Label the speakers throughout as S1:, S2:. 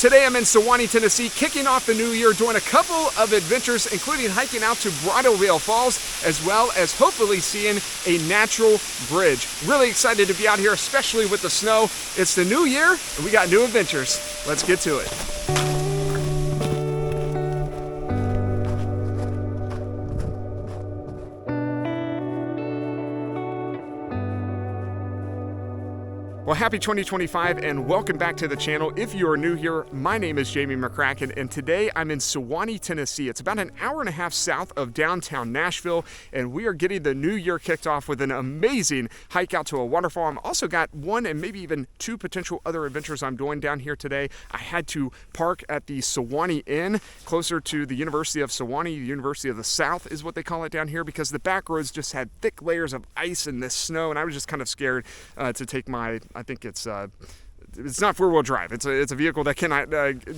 S1: Today I'm in Sewanee, Tennessee, kicking off the new year, doing a couple of adventures, including hiking out to Bridal Veil Falls, as well as hopefully seeing a natural bridge. Really excited to be out here, especially with the snow. It's the new year, and we got new adventures. Let's get to it. Well, happy 2025 and welcome back to the channel. If you are new here, my name is Jamie McCracken and today I'm in Sewanee, Tennessee. It's about an hour and a half south of downtown Nashville and we are getting the new year kicked off with an amazing hike out to a waterfall. I've also got one and maybe even two potential other adventures I'm doing down here today. I had to park at the Sewanee Inn closer to the University of Sewanee. The University of the South is what they call it down here because the back roads just had thick layers of ice and this snow and I was just kind of scared to take my, I think it's not four-wheel drive. It's a vehicle that cannot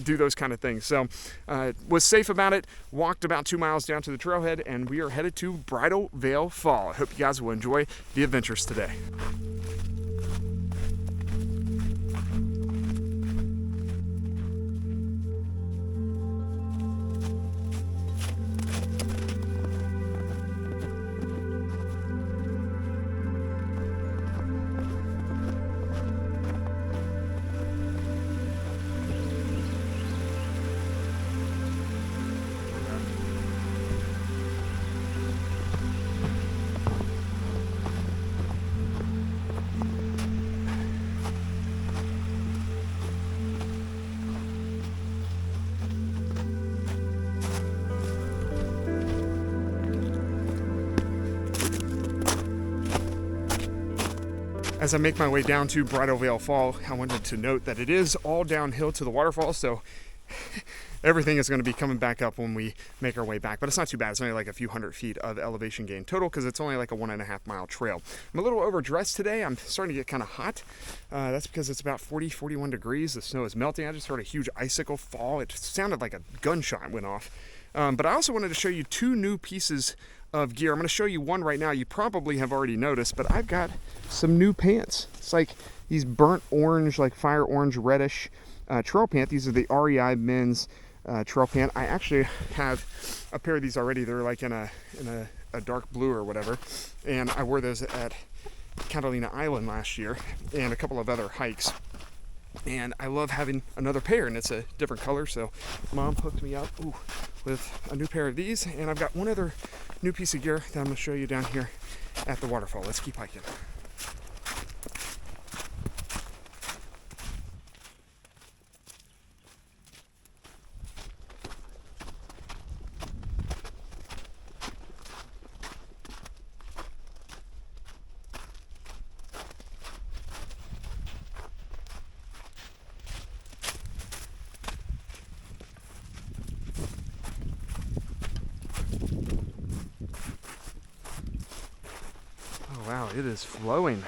S1: do those kind of things. So was safe about it, walked about 2 miles down to the trailhead, and we are headed to Bridal Veil Falls. I hope you guys will enjoy the adventures today. As I make my way down to Bridal Veil Falls, I wanted to note that it is all downhill to the waterfall, so everything is going to be coming back up when we make our way back. But it's not too bad. It's only like a few hundred feet of elevation gain total because it's only like a 1.5 mile trail. I'm a little overdressed today. I'm starting to get kind of hot. That's because it's about 41 degrees. The snow is melting. I just heard a huge icicle fall. It sounded like a gunshot went off. But I also wanted to show you two new pieces of gear. I'm going to show you one right now. You probably have already noticed, but I've got some new pants. It's like these burnt orange, like fire orange reddish trail pant. These are the REI men's trail pant. I actually have a pair of these already. They're like in a dark blue or whatever, and I wore those at Catalina Island last year and a couple of other hikes. And I love having another pair, and it's a different color, so Mom hooked me up with a new pair of these, and I've got one other new piece of gear that I'm going to show you down here at the waterfall. Let's keep hiking. Wow, it is flowing,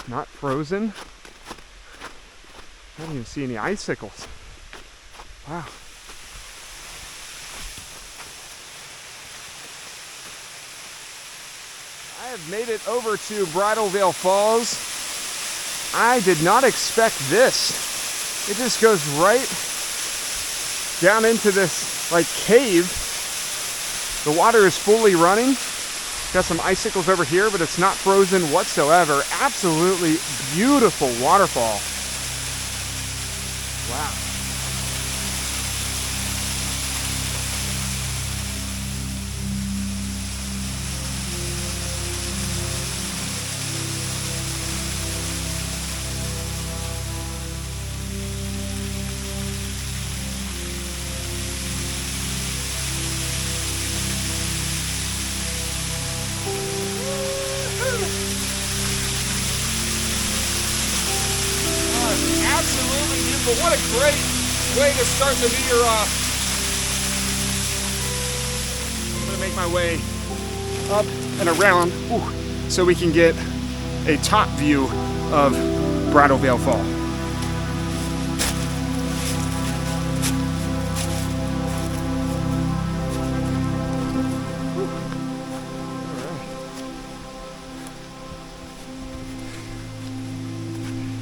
S1: not frozen. I don't even see any icicles. Wow. I have made it over to Bridal Veil Falls. I did not expect this. It just goes right down into this like cave. The water is fully running. Got some icicles over here, but it's not frozen whatsoever. Absolutely beautiful waterfall. Wow. Absolutely beautiful. What a great way to start the new year off. I'm going to make my way up and around so we can get a top view of Bridal Veil Falls.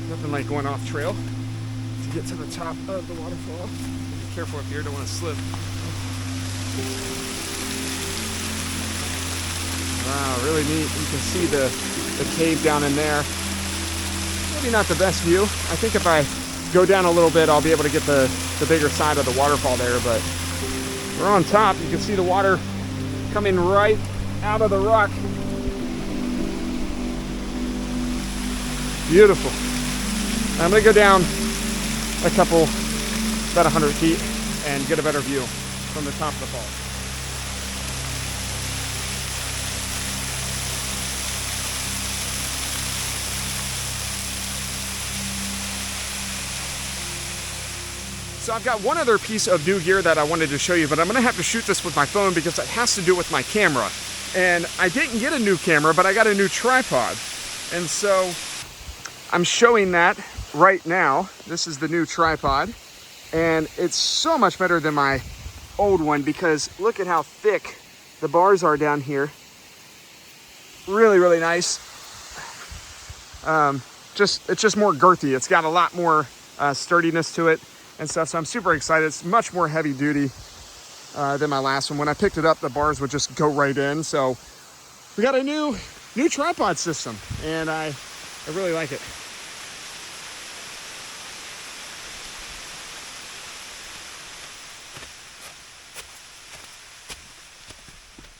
S1: Nothing like going off trail. to get to the top of the waterfall. Be careful up here, don't want to slip. Wow, really neat. You can see the cave down in there. Maybe not the best view. I think if I go down a little bit, I'll be able to get the bigger side of the waterfall there, but we're on top. You can see the water coming right out of the rock. Beautiful. I'm gonna go down a couple, about 100 feet, and get a better view from the top of the falls. So I've got one other piece of new gear that I wanted to show you, but I'm gonna have to shoot this with my phone because it has to do with my camera. And I didn't get a new camera, but I got a new tripod. And so I'm showing that right now. This is the new tripod. And it's so much better than my old one because look at how thick the bars are down here. Really, really nice. It's just more girthy. It's got a lot more sturdiness to it and stuff. So I'm super excited. It's much more heavy duty than my last one. When I picked it up, the bars would just go right in. So we got a new tripod system, and I really like it.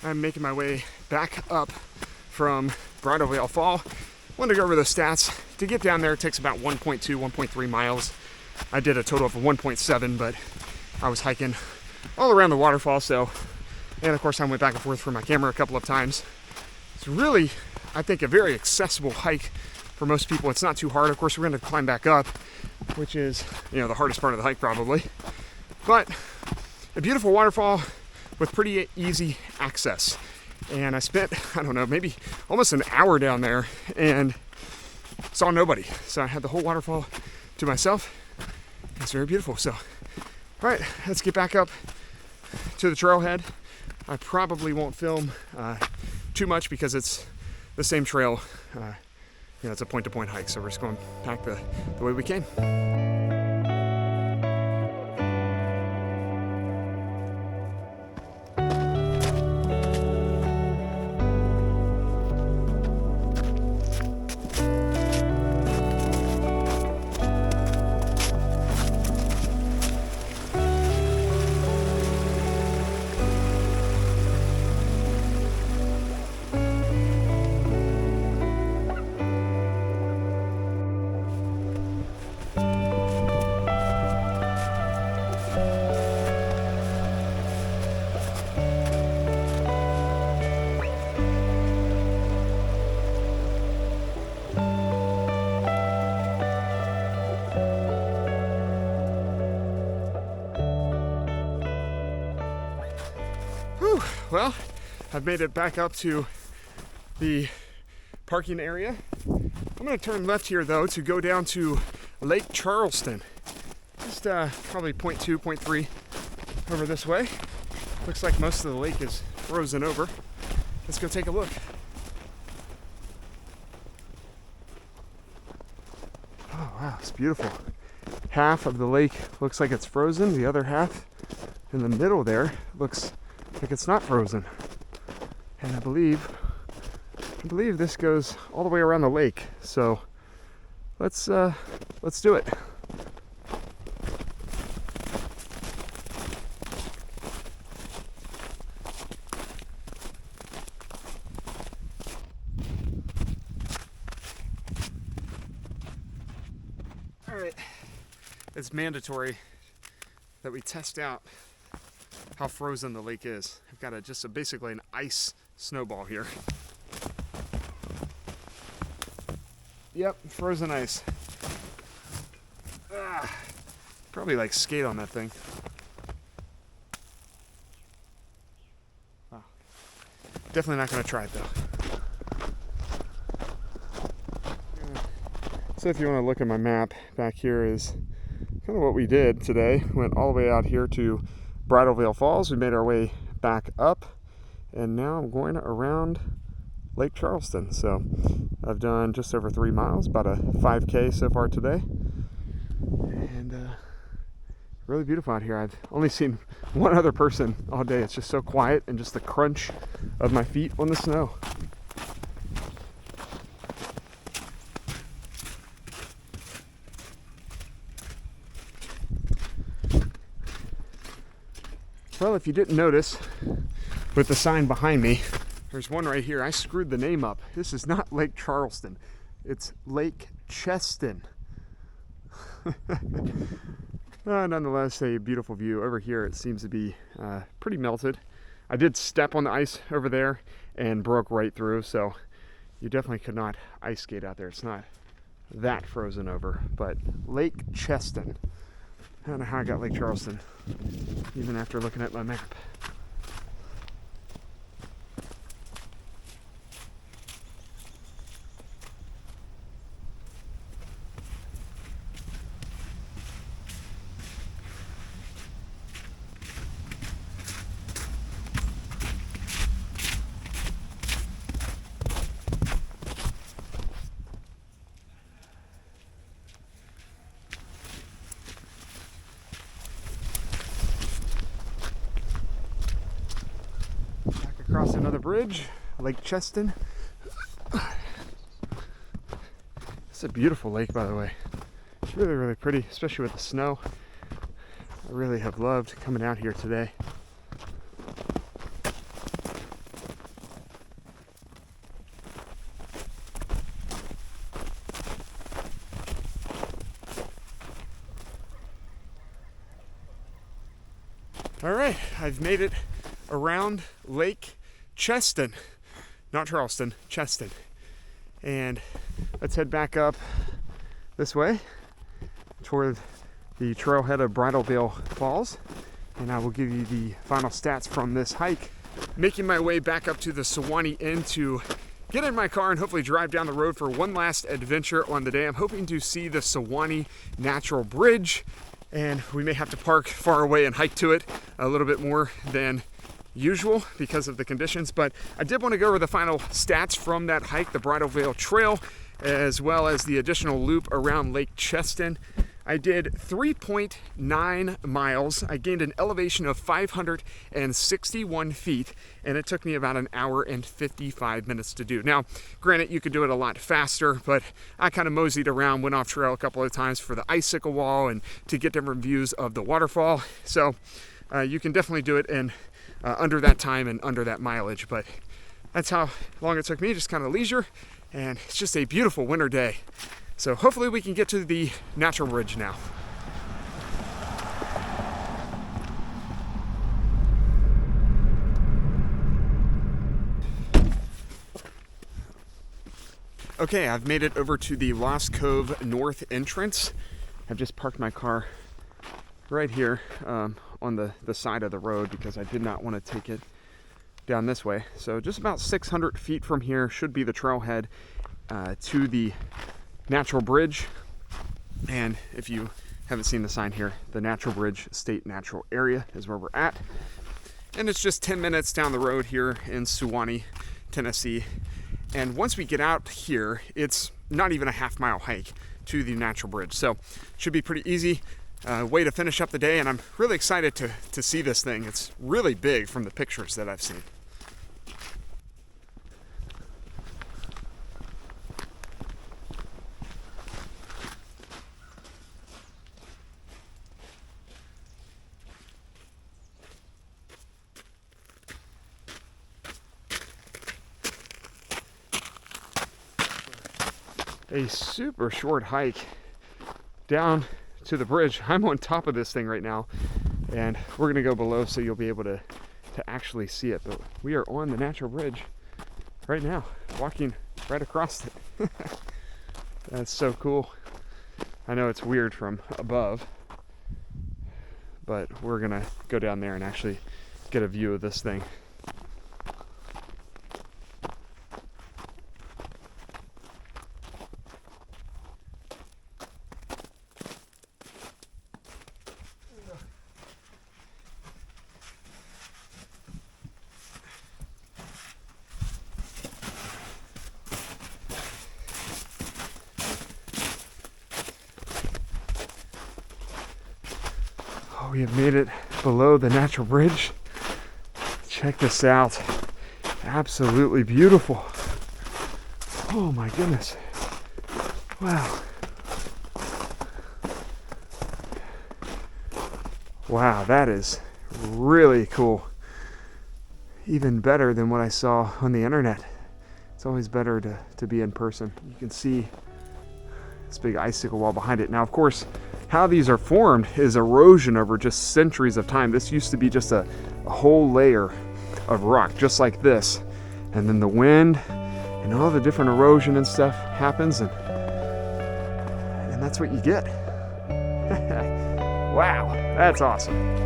S1: I'm making my way back up from Bridal Veil Falls. Wanted to go over the stats. To get down there, it takes about 1.2, 1.3 miles. I did a total of 1.7, but I was hiking all around the waterfall, so, and of course I went back and forth for my camera a couple of times. It's really, I think, a very accessible hike for most people. It's not too hard. Of course, we're going to climb back up, which is, the hardest part of the hike probably. But a beautiful waterfall with pretty easy access. And I spent, I don't know, maybe almost an hour down there and saw nobody. So I had the whole waterfall to myself. It's very beautiful. So, all right, let's get back up to the trailhead. I probably won't film too much because it's the same trail. It's a point-to-point hike, so we're just going back the way we came. Whew. Well, I've made it back up to the parking area. I'm going to turn left here though to go down to Lake Charleston. Just probably 0.2, 0.3 over this way. Looks like most of the lake is frozen over. Let's go take a look. Oh wow, it's beautiful. Half of the lake looks like it's frozen. The other half in the middle there looks like it's not frozen. And I believe this goes all the way around the lake. So let's do it. All right, it's mandatory that we test out how frozen the lake is. I've got basically an ice snowball here. Yep, frozen ice. Probably like skate on that thing. Wow. Definitely not gonna try it though. So if you want to look at my map, back here is kind of what we did today. Went all the way out here to Bridal Veil Falls. We made our way back up, and now I'm going around Lake Charleston. So I've done just over 3 miles, about a 5K so far today, and really beautiful out here. I've only seen one other person all day. It's just so quiet and just the crunch of my feet on the snow. Well, if you didn't notice, with the sign behind me, there's one right here. I screwed the name up. This is not Lake Charleston. It's Lake Cheston. Nonetheless, a beautiful view. Over here, it seems to be pretty melted. I did step on the ice over there and broke right through, so you definitely could not ice skate out there. It's not that frozen over, but Lake Cheston. I don't know how I got Lake Charleston, even after looking at my map. Across another bridge, Lake Cheston. It's a beautiful lake, by the way. It's really, really pretty, especially with the snow. I really have loved coming out here today. All right, I've made it around Lake Cheston, not Charleston, Cheston. And let's head back up this way toward the trailhead of Bridal Veil Falls, and I will give you the final stats from this hike. Making my way back up to the Sewanee Inn to get in my car and hopefully drive down the road for one last adventure on the day. I'm hoping to see the Sewanee Natural Bridge, and we may have to park far away and hike to it a little bit more than usual because of the conditions, but I did want to go over the final stats from that hike, the Bridal Veil Trail, as well as the additional loop around Lake Cheston. I did 3.9 miles. I gained an elevation of 561 feet, and it took me about an hour and 55 minutes to do. Now, granted, you could do it a lot faster, but I kind of moseyed around, went off trail a couple of times for the icicle wall and to get different views of the waterfall. So you can definitely do it in under that time and under that mileage, but that's how long it took me, just kind of leisure, and it's just a beautiful winter day. So hopefully we can get to the natural bridge now. Okay, I've made it over to the Lost Cove North entrance. I've just parked my car right here on the side of the road because I did not want to take it down this way. So just about 600 feet from here should be the trailhead to the natural bridge. And if you haven't seen the sign here, the Natural Bridge State Natural Area is where we're at. And it's just 10 minutes down the road here in Sewanee, Tennessee. And once we get out here, it's not even a half-mile hike to the natural bridge. So it should be pretty easy. Way to finish up the day, and I'm really excited to see this thing. It's really big from the pictures that I've seen. A super short hike down to the bridge. I'm on top of this thing right now, and we're gonna go below so you'll be able to actually see it. But we are on the natural bridge right now, walking right across it. That's so cool. I know it's weird from above, but we're gonna go down there and actually get a view of this thing. Oh, we have made it below the natural bridge. Check this out. Absolutely beautiful. Oh my goodness. Wow. Wow, that is really cool. Even better than what I saw on the internet. It's always better to be in person. You can see this big icicle wall behind it. Now, of course, how these are formed is erosion over just centuries of time. This used to be just a whole layer of rock, just like this. And then the wind and all the different erosion and stuff happens, and that's what you get. Wow, that's awesome.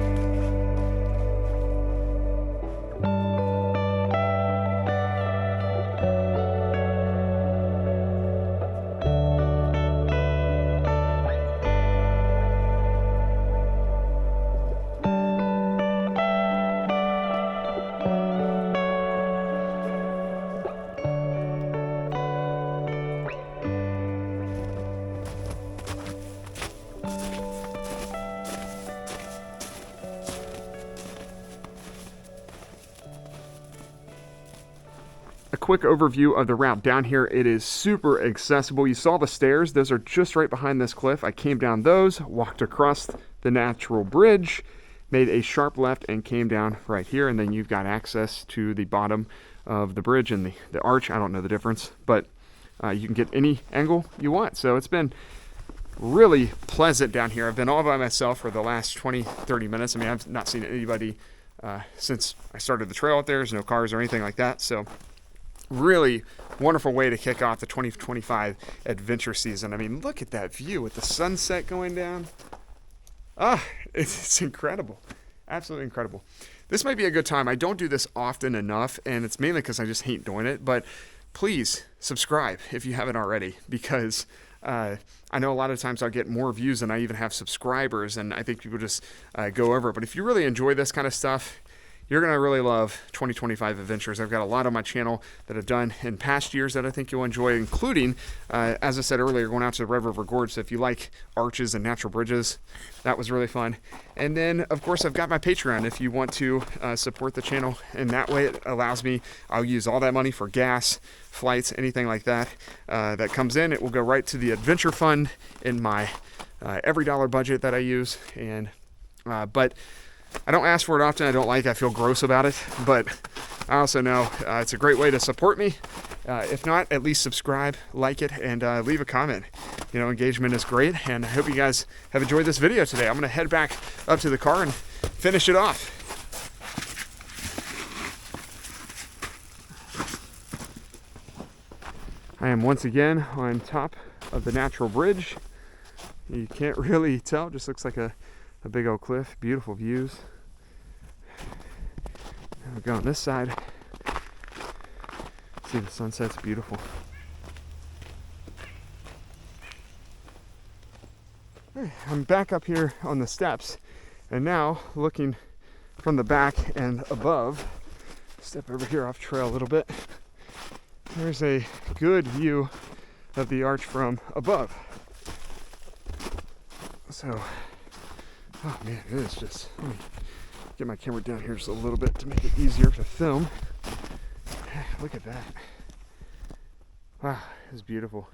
S1: A quick overview of the route down here. It is super accessible. You saw the stairs. Those are just right behind this cliff. I came down those, walked across the natural bridge, made a sharp left, and came down right here. And then you've got access to the bottom of the bridge and the arch. I don't know the difference, but you can get any angle you want. So it's been really pleasant down here. I've been all by myself for the last 20-30 minutes. I mean, I've not seen anybody since I started the trail out there. There's no cars or anything like that. So really wonderful way to kick off the 2025 adventure season. I mean, look at that view with the sunset going down. Ah, it's incredible. Absolutely incredible. This might be a good time. I don't do this often enough, and it's mainly because I just hate doing it. But please subscribe if you haven't already, because I know a lot of times I'll get more views than I even have subscribers, and I think people just go over it. But if you really enjoy this kind of stuff, you're going to really love 2025 adventures. I've got a lot on my channel that I've done in past years that I think you'll enjoy, including, as I said earlier, going out to the Red River Gorge. So if you like arches and natural bridges, that was really fun. And then, of course, I've got my Patreon if you want to support the channel. And that way it allows me, I'll use all that money for gas, flights, anything like that that comes in. It will go right to the adventure fund in my every dollar budget that I use. And but I don't ask for it often. I feel gross about it, but I also know it's a great way to support me. If not, at least subscribe, like it, and leave a comment. You know, engagement is great, and I hope you guys have enjoyed this video today. I'm going to head back up to the car and finish it off. I am once again on top of the natural bridge. You can't really tell, it just looks like a big old cliff, beautiful views. We'll go on this side. See, the sunset's beautiful. I'm back up here on the steps, and now looking from the back and above, step over here off trail a little bit, there's a good view of the arch from above. So, oh man, it is just, let me get my camera down here just a little bit to make it easier to film. Look at that. Wow, it's beautiful.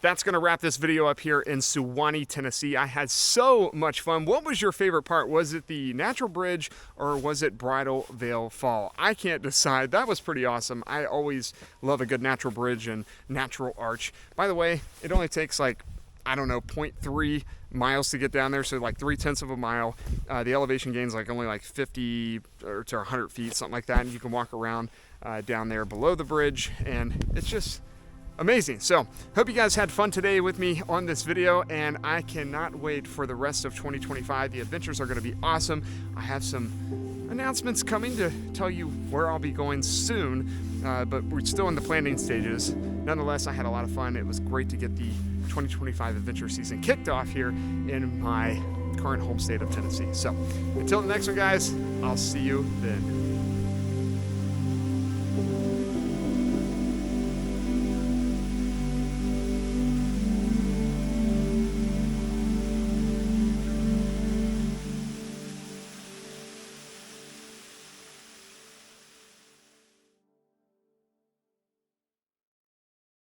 S1: That's going to wrap this video up here in Sewanee, Tennessee. I had so much fun. What was your favorite part? Was it the natural bridge or was it Bridal Veil Fall? I can't decide. That was pretty awesome. I always love a good natural bridge and natural arch. By the way, it only takes like, I don't know, 0.3 miles to get down there, so like 0.3 of a mile. The elevation gain's like only like 50 or to 100 feet, something like that, and you can walk around down there below the bridge, and it's just amazing. So hope you guys had fun today with me on this video, and I cannot wait for the rest of 2025. The adventures are going to be awesome. I have some announcements coming to tell you where I'll be going soon, but we're still in the planning stages. Nonetheless, I had a lot of fun. It was great to get the 2025 adventure season kicked off here in my current home state of Tennessee. So until the next one, guys, I'll see you then.